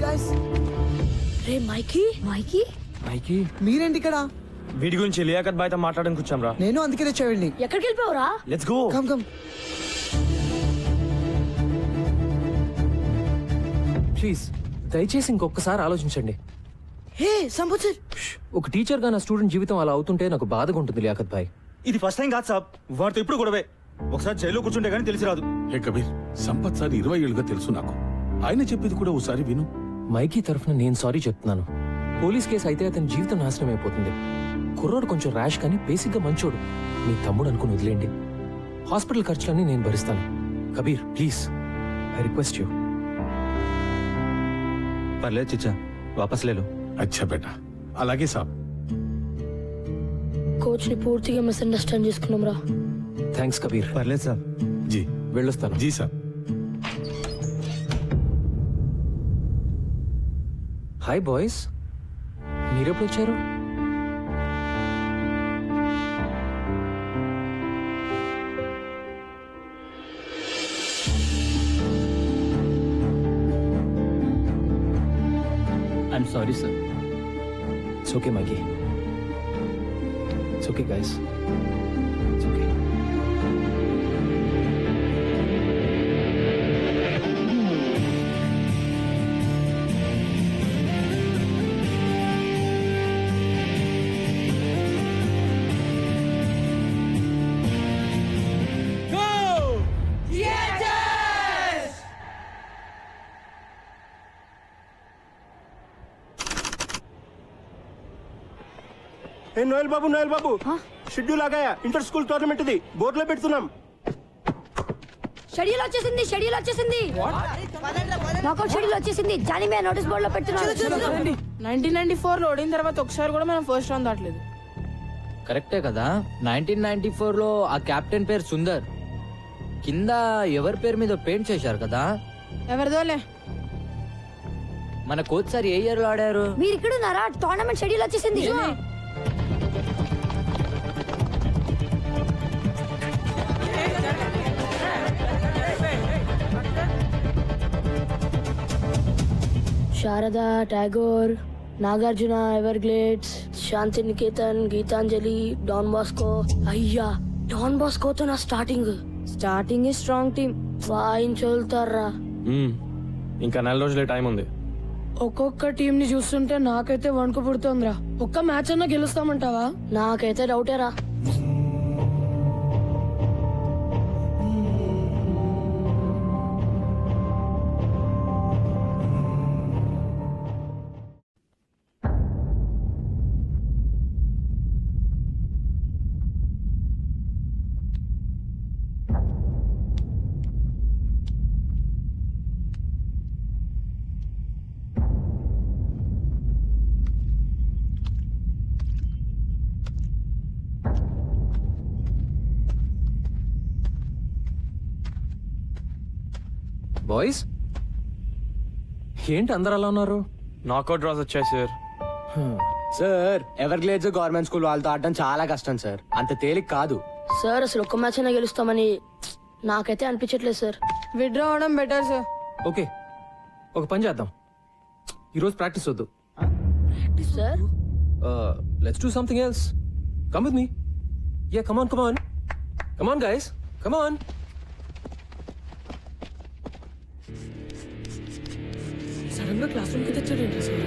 guys. రే మైకీ మైకి మీరేంటి ఇక్కడ? వీడి గురించి లియాకత్ బాయ్తో మాట్లాడడానికి వచ్చాం రా. నేను అందుకే తెచ్చేవాడిని. ఎక్కడికి వెళ్ళిపోవరా? Let's go. కమ్ ప్లీజ్ దయచేసి ఇంకొకసారి ఆలోచించండి. హే సంబుచర్, ఒక టీచర్ గా నా స్టూడెంట్ జీవితం అలా అవుతుంటే నాకు బాధగా ఉంటుంది లియాకత్ భాయ్. ఇది ఫస్ట్ టైం కాదు సాబ్, వాడితో ఇప్పుడు గొడవే. ఒకసారి జైల్లో కూర్చుంటే గానీ తెలిసి రాదు. హే కబీర్, సంపత్ సార్ 20 ఏళ్ళుగా తెలుసు నాకు. ఆయన చెప్పేది కూడా ఒకసారి విను. మైకీ తరఫున నేను సారీ చెప్తున్నాను. పోలీస్ కేసు అయితే అతని జీవితం నాశనం అయిపోతుంది. కుర్రోడు కొంచెం ర్యాష్ కానీ బేసిక్ గా మంచోడు. మీ తమ్ముడు అనుకుని వదిలేండి. హాస్పిటల్ ఖర్చులన్నీ నేను భరిస్తాను. Kabir please, I request you. పర్లేదు చిచ్చా, వాపస్ లేలో. అచ్చా బేటా, అలాగే సాబ్. కోచ్ ని పూర్తిగా మిస్అండర్స్టాండ్ చేసుకున్నాం రా. థ్యాంక్స్ కబీర్. పర్లేదు సాబ్. జీ వెళ్ళొస్తాను. జీ సాబ్. హాయ్ బాయ్స్, మీరెప్పుడు వచ్చారు? I'm sorry, sir. It's okay, Mikey. It's okay, guys. It's okay. Noel babu schedule ఆగాయా? ఇంటర్ స్కూల్ టోర్నమెంట్ ఇది బోర్డులో పెడుతున్నాం. షెడ్యూల్ వచ్చేసింది. నాకౌట్ షెడ్యూల్ వచ్చేసింది. జానీ మే నోటీస్ బోర్డు లో పెడుతున్నారు. 1994 లో ఓడిన తర్వాత ఒకసారి కూడా మనం ఫస్ట్ రౌండ్ దాటలేదు. కరెక్టే కదా. 1994 లో ఆ కెప్టెన్ పేరు సుందర్. కింద ఎవరి పేరు మీద పెయింట్ చేశారు కదా. ఎవరిదోలే. మన కోచ్ సార్ ఏ ఇయర్ లో ఆడారు? మీరు ఇక్కడ ఉన్నారా? టోర్నమెంట్ షెడ్యూల్ వచ్చేసింది. శారదా, టాగోర్, నాగార్జున, ఎవర్గ్లేడ్స్, శాంతి నికేతన్, గీతాంజలి, డాన్ బాస్కో. అయ్యా, డాన్ బాస్కోతో నా స్టార్టింగ్ స్ట్రాంగ్ టీమ్. వాయించోల్తారా. ఇంకా 4 రోజులే టైం ఉంది. ఒక్కొక్క టీం ని చూస్తుంటే నాకైతే వణుకు పుడుతోందిరా. ఒక్క మ్యాచ్ అన్నా గెలుస్తామంటావా? నాకైతే డౌటేరా. బాయ్స్, ఏంటి అందరు అలా ఉన్నారు? నాకౌట్ డ్రాస్ వచ్చాయి sir. Sir, Everglades government school వాళ్ళతో ఆడడం చాలా కష్టం సార్. అంత తేలిక కాదు సార్. అసలు ఒక్క మ్యాచ్ అయినా గెలుస్తామని నాకైతే అనిపించట్లేదు సార్. విత్డ్రా అవడం బెటర్ సార్. ఓకే, ఒక పని చేద్దాం. ఈరోజు ప్రాక్టీస్ వద్దు. Sir let's do something else. Come with me. Yeah, come on guys, come on. Sudden గా క్లాస్ రూమ్ కి తెచ్చాడు సార్.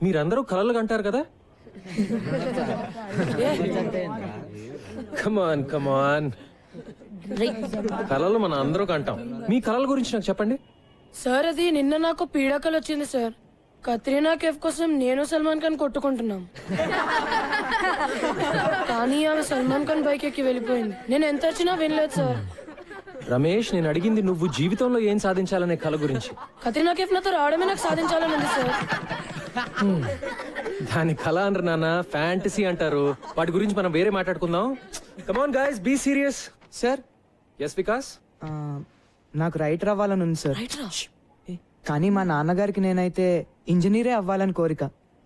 మీరందరూ కలలు కంటారు కదా. కమాన్ కలలు మన అందరూ కంటాం. మీ కలల గురించి నాకు చెప్పండి. సార్, అది నిన్న నాకు పీడకలు వచ్చింది సార్. కత్రీనా కేఫ్ కోసం నేను సల్మాన్ ఖాన్ కొట్టుకుంటున్నాం. కానీ ఆమె సల్మాన్ ఖాన్ బైక్ ఎక్కి వెళ్ళిపోయింది. నేను ఎంత వచ్చినా వినలేదు సార్. రమేష్, నేను అడిగింది నువ్వు జీవితంలో ఏం సాధించాలనే కల గురించి. కత్రీనా కేఫ్ నాతో రావడమే నాకు సాధించాలని ఉంది సార్. దాని కళ అనరు నాన్న, ఫ్యాంటసీ అంటారు. వాటి గురించి మనం వేరే మాట్లాడుకుందాం. Come on guys, be serious. Sir. Yes Vikas. నాకు రైటర్ అవ్వాలని ఉంది సార్. కానీ మా నాన్నగారికి నేనైతే ఇంజనీరే అవ్వాలని కోరిక.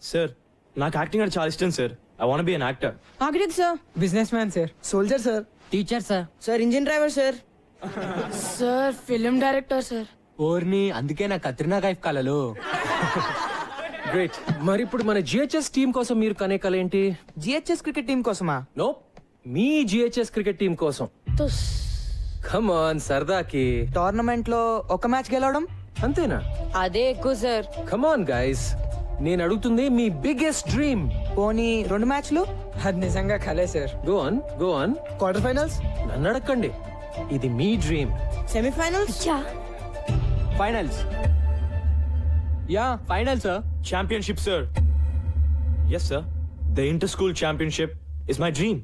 సార్, నాకు యాక్టింగ్ అంటే చాలా ఇష్టం sir. I want to be an actor. Architect sir, business man sir, soldier sir, teacher sir. Sir engine driver sir. Sir film director sir. ఓర్ని అందుకే నా కత్రినా కైఫ్ కలలు. గ్రేట్. మరి ఇప్పుడు మన జిహెచ్ఎస్ టీం కోసం మీరు కనే కల ఏంటి? జిహెచ్ఎస్ క్రికెట్ టీం కోసమా? నో, మీ జిహెచ్ఎస్ క్రికెట్ టీం కోసం. తుస్. కమ్ ఆన్, సరదాకి. టోర్నమెంట్ లో ఒక మ్యాచ్ గెలవడం అంతేనా? అదే ఎక్కువ సార్. కమ్ ఆన్ గైస్, నేను అడుగుతుంది మీ బిగ్గెస్ట్ డ్రీమ్. పోనీ 2 మ్యాచ్లు? అది నిజంగా కలే sir. Go on, go on. Quarter finals, నన్ను అడగండి, ఇది మీ డ్రీమ్. సెమీఫైనల్స్, చా finals. Yeah final sir. Championship, sir. Yes, sir. The inter-school championship is my dream.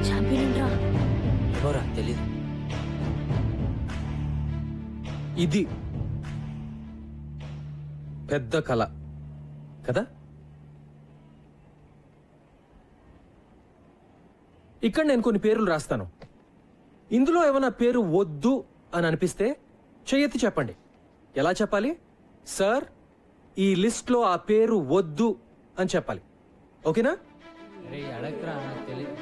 Champion రా. ఎవరా తెలీదు. ఇది పెద్ద కళ కదా? ఇక్కడ నేను కొన్ని పేర్లు రాస్తాను. ఇందులో ఏమైనా పేరు వద్దు అని అనిపిస్తే చెయ్యెత్తి చెప్పండి. ఎలా చెప్పాలి? సార్, ఈ లిస్ట్ లో ఆ పేరు వద్దు అని చెప్పాలి. ఓకేనా? అరే అడగరా, నాకు తెలీదు.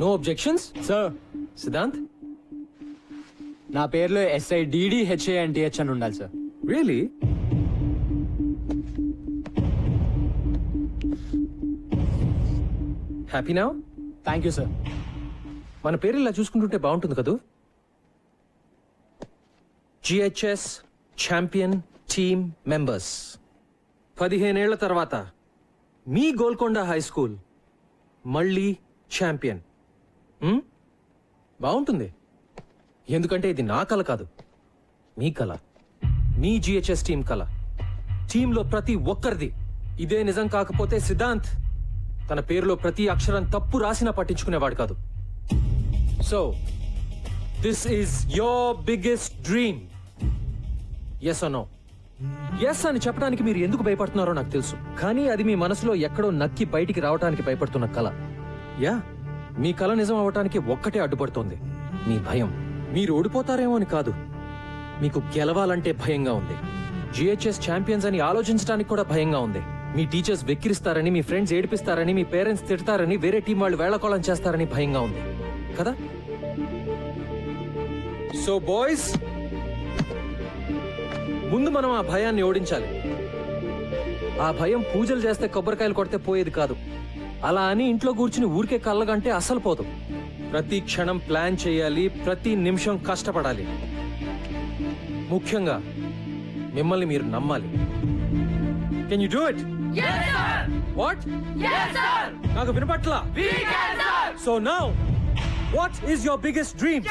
No objections sir, Siddhanth? నా పేరులో SIDDHANTH అని ఉండాలి సార్. Really? Happy now? Thank you sir. మన పేరు ఇలా చూసుకుంటుంటే బాగుంటుంది కదూ? GHS champion team members. 15 ఏళ్ల తర్వాత మీ గోల్కొండ హై స్కూల్ మళ్ళీ ఛాంపియన్. బాగుంటుంది, ఎందుకంటే ఇది నా కల కాదు, మీ కల, మీ జిహెచ్ఎస్ టీం కల. టీంలో ప్రతి ఒక్కరిది. ఇదే నిజం కాకపోతే సిద్ధాంత్ తన పేరులో ప్రతి అక్షరం తప్పు రాసినా పట్టించుకునేవాడు కాదు. So this is your biggest dream. Yes or no? Yes అని చెప్పడానికి మీరు ఎందుకు భయపడుతున్నారో నాకు తెలుసు, కానీ అది మీ మనసులో ఎక్కడో నక్కి బయటికి రావడానికి భయపడుతున్న కల. యా, మీ కల నిజం అవ్వటానికి ఒక్కటే అడ్డుపడుతోంది, మీ భయం. మీరు ఓడిపోతారేమో అని కాదు, మీకు గెలవాలంటే భయంగా ఉంది. జిహెచ్ఎస్ ఛాంపియన్స్ అని ఆలోచించడానికి కూడా భయంగా ఉంది. మీ టీచర్స్ వెక్కిరిస్తారని, మీ ఫ్రెండ్స్ ఏడిపిస్తారని, మీ పేరెంట్స్ తిడతారని, వేరే టీం వాళ్ళు వేళకోళం చేస్తారని భయంగా ఉంది కదా? సో బాయ్స్, ముందు మనం ఆ భయాన్ని ఓడించాలి. ఆ భయం పూజలు చేస్తే కొబ్బరికాయలు కొడితే పోయేది కాదు. అలా అని ఇంట్లో కూర్చుని ఊరికే కళ్ళగంటే అస్సలు పోదు. ప్రతి క్షణం ప్లాన్ చేయాలి, ప్రతి నిమిషం కష్టపడాలి. ముఖ్యంగా మిమ్మల్ని మీరు నమ్మాలి. Can you do it? What? నాకు వినపట్లా. So now, what is your biggest dream?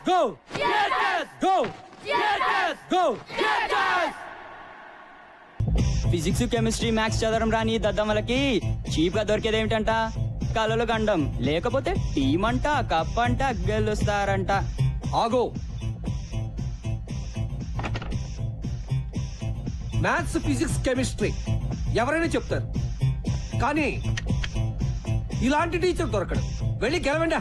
Go go go! Physics, chemistry, maths చదవడం రాని దద్దమ్మలకి చీప్ గా దొరికేది ఏమిటంట? కలలు గండం. లేకపోతే టీం అంట, కప్ అంట, గెలుస్తారంట. ఆగో! మ్యాథ్స్, ఫిజిక్స్, కెమిస్ట్రీ ఎవరైనా చెప్తారు, కానీ ఇలాంటి టీచర్ దొరకడు. వెళ్ళి గెలవండి.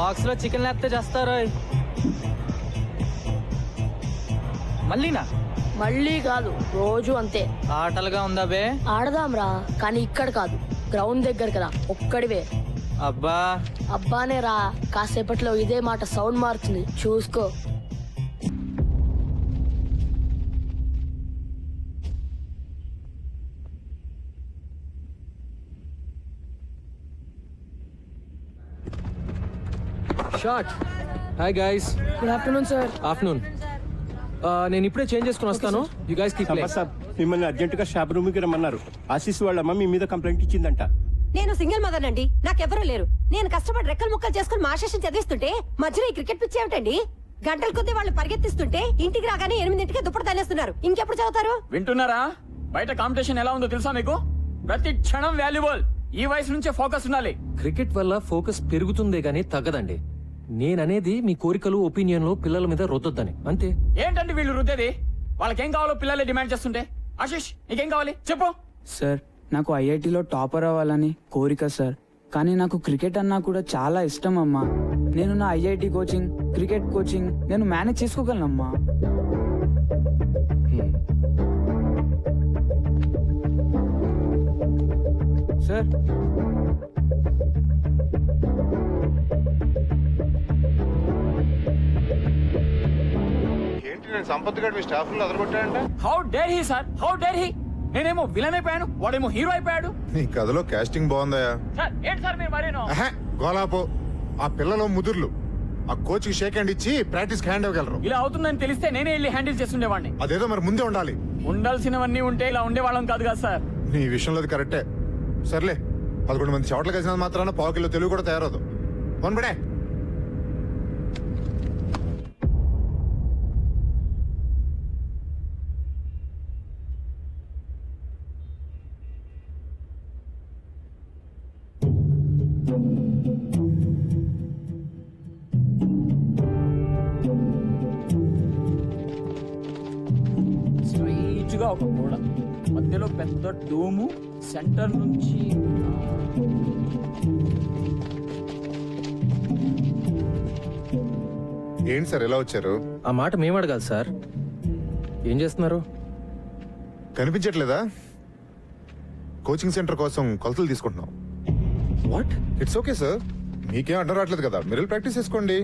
బాక్స్ లో చికెన్ లేకపోతే చేస్తారు. మళ్ళీనా? మళ్ళీ కాదు, రోజు అంతే. ఆటలుగా ఉందా బే? ఆడదాంరా, కానీ ఇక్కడ కాదు, గ్రౌండ్ దగ్గర కదా, ఒక్కడివే. అబ్బా అబ్బానే రా, కాసేపట్లో ఇదే మాట సౌండ్ మారుతుంది, చూసుకో. Short. Hi guys. Good afternoon sir. Afternoon. నేను ఇప్పుడే చేంజ్ చేసుకుని వస్తాను. యు గైస్ కీప్ సంపత్ సాబ్ మిమ్మల్ని అర్జెంట్ గా షాప్ రూమ్ కి రమ్మన్నారు. ఆశీస్ వాళ్ళ అమ్మ మీ మీద కంప్లైంట్ ఇచ్చిందంట. నేను సింగిల్ మదర్ అండి, నాకెవరూ లేరు. నేను కష్టపడి రెక్కలు ముక్కలు చేసుకుని మా శేషం చదివిస్తుంటే మధ్యలో ఈ క్రికెట్ పిచ్చి ఏమిటండి? గంటల కొద్దీ వాళ్ళు పరిగెత్తిస్తుంటే ఇంటికి రాగానే 8ంటికే దుప్పటి తనేస్తున్నారు. ఇంకెప్పుడు చదువుతారు? వింటున్నారా? బయట కాంపిటీషన్ ఎలా ఉందో తెలుసా మీకు? ప్రతి క్షణం వాల్యుబుల్. ఈ వయసు నుంచే ఫోకస్ ఉండాలి. క్రికెట్ వల్ల ఫోకస్ పెరుగుతుందే గానీ తగ్గదండి. నేననేది మీ కోరికలు ఒపీనియన్లు పిల్లల మీద రుద్దొద్దని అంతే. ఏంటండి వీళ్ళు రుద్దేది? వాళ్ళకేం కావాలో పిల్లలే డిమాండ్ చేస్తుంటే. ఆశీష్ నీకేం కావాలి చెప్పు. సార్ నాకు ఐఐటిలో టాపర్ అవ్వాలని కోరిక సార్. కానీ నాకు క్రికెట్ అన్నా కూడా చాలా ఇష్టం అమ్మా. నేను నా ఐఐటి కోచింగ్, క్రికెట్ కోచింగ్ నేను మేనేజ్ చేసుకోగలనమ్మా. సార్ ఏంటి నేను సంపత్ గారు మీ స్టాఫ్ లో అదరగొట్టాడంట? How dare he sir, how dare he. నేనేమో విలన్ అయిపోయాను, వాడేమో హీరో అయిపోయాడు. నీ కథలో కాస్టింగ్ బాగుందయా. సార్ ఏంటి సార్ మీరు మరేనో? గోలాపో ఆ పిల్లలు ముదుర్లు ఆ కోచ్ కి షేక్ హ్యాండ్ ఇచ్చి ప్రాక్టీస్ హ్యాండ్ ఇవ్వగలరు. ఇలా అవుతుందని తెలిస్తే నేనే వెళ్ళి హ్యాండిల్ చేస్తుండేవాడిని. అదేదో మరి ముందే ఉండాలి. ఉండాల్సినవన్నీ ఉంటే ఇలా ఉండేవాళ్ళం కాదు కదా సార్. నీ విషయంలో అది కరెక్టే. సర్లే 11 మంది చోట్ల కలిసినంత మాత్రాన పావు కిలో తెలుగు కూడా తయారవుదు. వన్బడే స్ట్రైట్ గా ఒక గోడ, మధ్యలో పెద్ద డోము, సెంటర్ నుంచి ఏంటి సార్ ఎలా వచ్చారు? ఆ మాట మేము అడగాలి సార్. ఏం చేస్తున్నారు? కనిపించట్లేదా? కోచింగ్ సెంటర్ కోసం కొలతలు తీసుకుంటున్నాం. వాట్? ఇట్స్ ఓకే సార్, మీకేం అడ్డం రావట్లేదు కదా, మీరు ప్రాక్టీస్ చేసుకోండి.